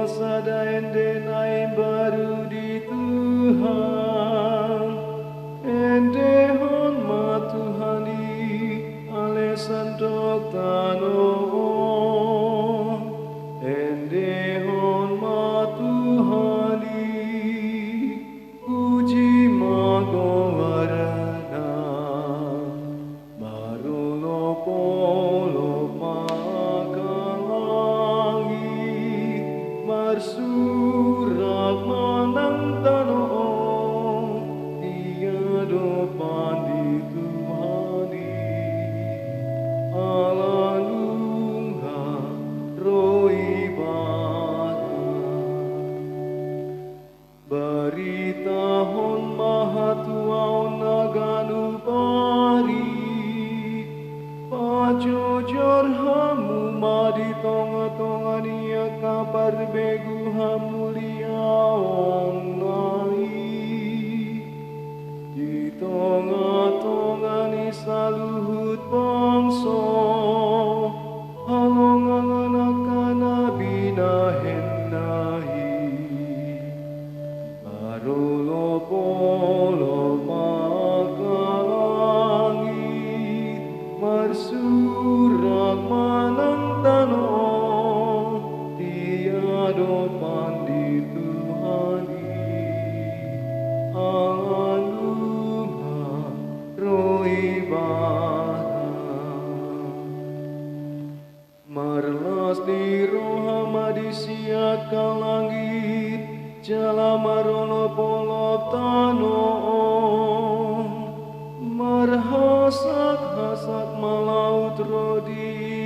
sada ende naim baru di Tuhan. Ende hon ma Tuhani ale santok tano. Ende hon ma Tuhani puji magowarana. Marulo polo makalangi marsurak manang tanong tiado pandi Tuhani alalungha roi bata berita hon mahatuau naganu pari pajojor hamu madi tonga-tonga niya kapar begu hamulia onai di tonga-tonga ni saluhut bangso halongan akana binahenahi marulo polo makalangit marsurak manang tanong tiado pandi Tuhani alungha roi bata marlas di rohama disiat ka langit jala marono polop tanong marhasak-hasak malaut rodisina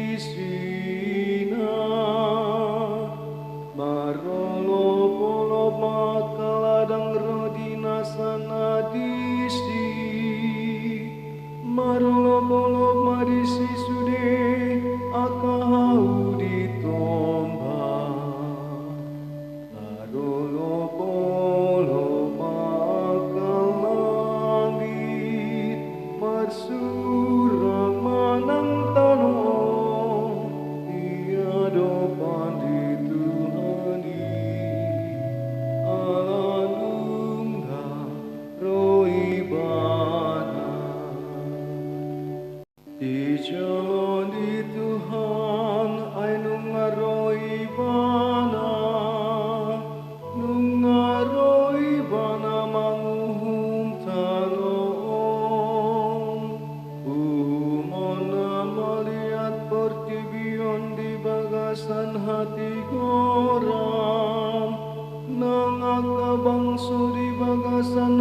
marolo polop makaladang rodina sanadisi marolo polop madisi sude akahau ditomba marolo polop makalangit marsurak manang tanong tiado pandi Tuhani alalungha roi bana di jalan di Tuhan ay nungaroi bana manguhum talong umona malihat pertibion di bagasan hati goram nangaka bangso di bagasan